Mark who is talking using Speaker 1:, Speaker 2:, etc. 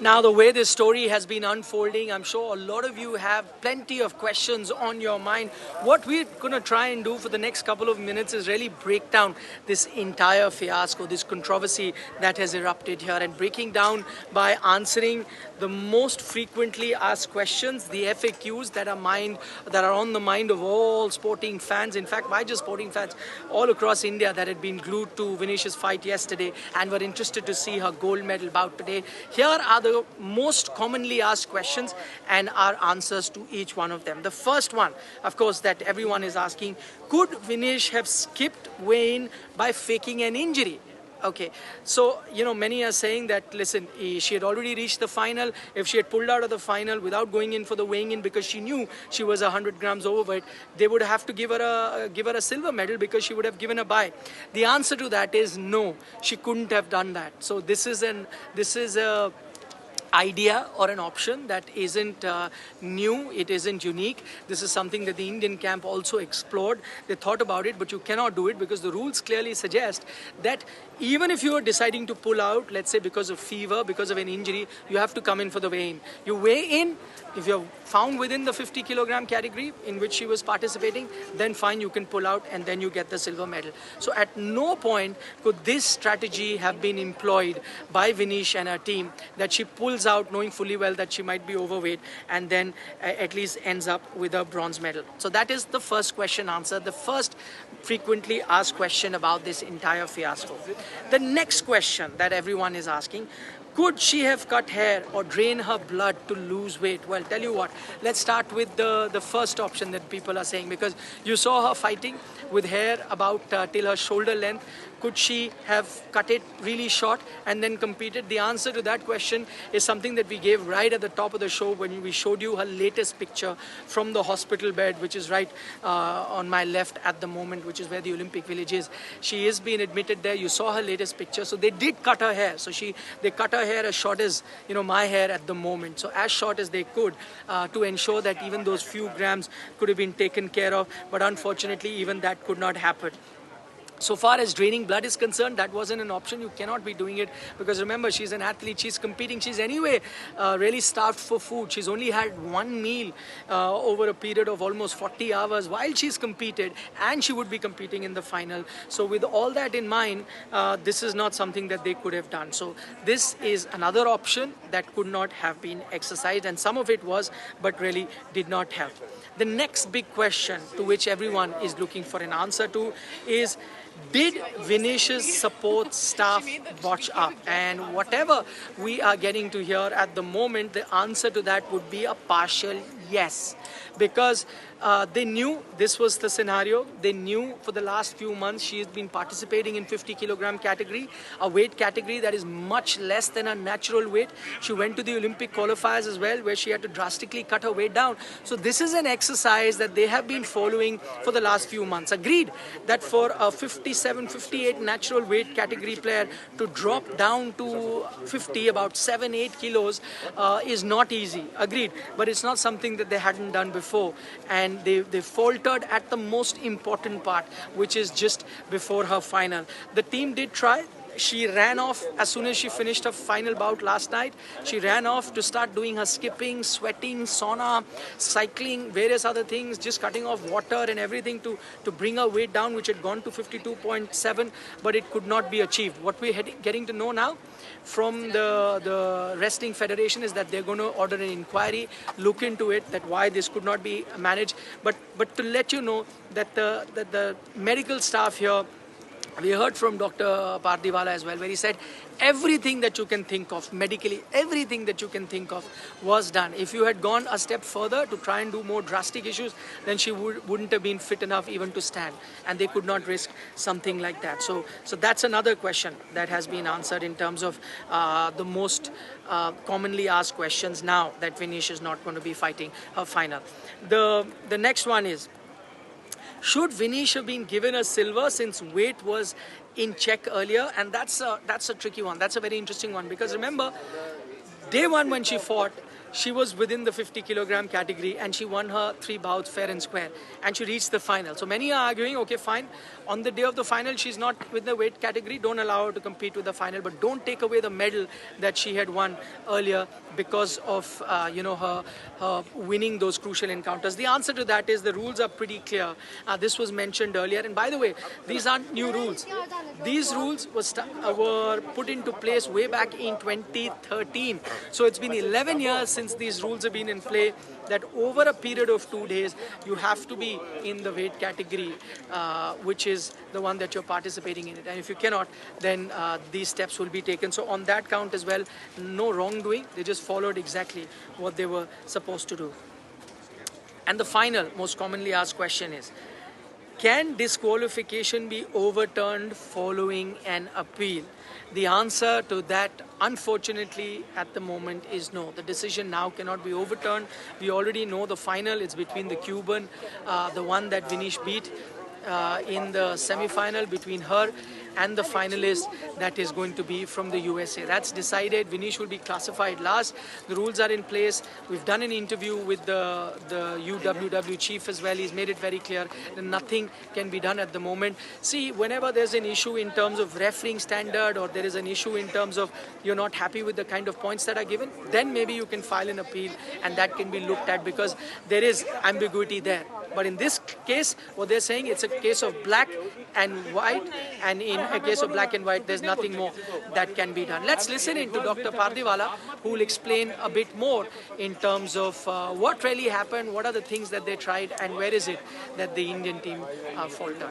Speaker 1: Now, the way this story has been unfolding, I'm sure a lot of you have plenty of questions on your mind. What we're going to try and do for the next couple of minutes is really break down this entire fiasco, this controversy that has erupted here, and breaking down by answering the most frequently asked questions, the FAQs that are on the mind of all sporting fans. In fact, why just sporting fans all across India that had been glued to Venesh's fight yesterday and were interested to see her gold medal bout today. Here are the most commonly asked questions and our answers to each one of them. The first one, of course, that everyone is asking: could Vinesh have skipped weigh-in by faking an injury? Okay, so, many are saying that, listen, she had already reached the final. If she had pulled out of the final without going in for the weighing in because she knew she was 100 grams overweight, they would have to give her a silver medal because she would have given a bye. The answer to that is no, she couldn't have done that. So this is a idea or an option that isn't new, it isn't unique. This is something that the Indian camp also explored. They thought about it, but you cannot do it because the rules clearly suggest that even if you are deciding to pull out, let's say because of fever, because of an injury, you have to come in for the weigh-in. You weigh in, if you're found within the 50 kilogram category in which she was participating, then fine, you can pull out and then you get the silver medal. So at no point could this strategy have been employed by Vinesh and her team, that she pulls out knowing fully well that she might be overweight and then at least ends up with a bronze medal. So that is the first question answered, the first frequently asked question about this entire fiasco. The next question that everyone is asking: could she have cut hair or drain her blood to lose weight? Well, tell you what, let's start with the first option that people are saying, because you saw her fighting with hair about till her shoulder length. Could she have cut it really short and then competed? The answer to that question is something that we gave right at the top of the show when we showed you her latest picture from the hospital bed, which is right on my left at the moment, which is where the Olympic Village is. She is being admitted there. You saw her latest picture. So they did cut her hair. So they cut her hair as short as my hair at the moment. So as short as they could to ensure that even those few grams could have been taken care of. But unfortunately, even that could not happen. So far as draining blood is concerned, that wasn't an option. You cannot be doing it because remember, she's an athlete, she's competing, she's anyway really starved for food. She's only had one meal over a period of almost 40 hours while she's competed, and she would be competing in the final. So with all that in mind, this is not something that they could have done. So this is another option that could not have been exercised, and some of it was, but really did not have. The next big question to which everyone is looking for an answer to is: did Vinesh's support staff botch up? And whatever we are getting to here at the moment, the answer to that would be a partial yes. Because they knew this was the scenario. They knew for the last few months she has been participating in 50 kilogram category, a weight category that is much less than her natural weight. She went to the Olympic qualifiers as well, where she had to drastically cut her weight down. So this is an exercise that they have been following for the last few months. Agreed that for a 57, 58 natural weight category player to drop down to 50, about 7-8 kilos is not easy. Agreed. But it's not something that they hadn't done before. And they faltered at the most important part, which is just before her final. The team did try. She ran off as soon as she finished her final bout last night. She ran off to start doing her skipping, sweating, sauna, cycling, various other things, just cutting off water and everything to bring her weight down, which had gone to 52.7, but it could not be achieved. What we're getting to know now from the Wrestling Federation is that they're going to order an inquiry, look into it, that why this could not be managed. But to let you know that the medical staff here, we heard from Dr. Pardiwala as well, where he said everything that you can think of, medically, everything that you can think of was done. If you had gone a step further to try and do more drastic issues, then she wouldn't have been fit enough even to stand. And they could not risk something like that. So that's another question that has been answered in terms of the most commonly asked questions now that Vinesh is not going to be fighting her final. The next one is: should Vinesh have been given a silver since weight was in check earlier? And that's a tricky one. That's a very interesting one, because remember, day one when she fought, she was within the 50 kilogram category and she won her 3 bouts fair and square and she reached the final. So many are arguing, okay, fine. On the day of the final, she's not with the weight category. Don't allow her to compete with the final, but don't take away the medal that she had won earlier because of her winning those crucial encounters. The answer to that is the rules are pretty clear. This was mentioned earlier, and by the way, these aren't new rules. These rules were put into place way back in 2013. So it's been 11 years since these rules have been in play, that over a period of 2 days you have to be in the weight category which is the one that you're participating in it, and if you cannot, then these steps will be taken. So on that count as well, no wrongdoing. They just followed exactly what they were supposed to do. And the final most commonly asked question is, can disqualification be overturned following an appeal? The answer to that, unfortunately, at the moment is no. The decision now cannot be overturned. We already know the final. It's between the Cuban, the one that Vinesh beat in the semi-final, between her and the finalist that is going to be from the USA. That's decided. Vinesh will be classified last. The rules are in place. We've done an interview with the UWW chief as well. He's made it very clear that nothing can be done at the moment. See, whenever there's an issue in terms of refereeing standard, or there is an issue in terms of you're not happy with the kind of points that are given, then maybe you can file an appeal and that can be looked at, because there is ambiguity there. But in this case, what they're saying, it's a case of black and white, and in a case of black and white, there's nothing more that can be done. Let's listen in to Dr. Pardiwala, who will explain a bit more in terms of what really happened, what are the things that they tried, and where is it that the Indian team faltered.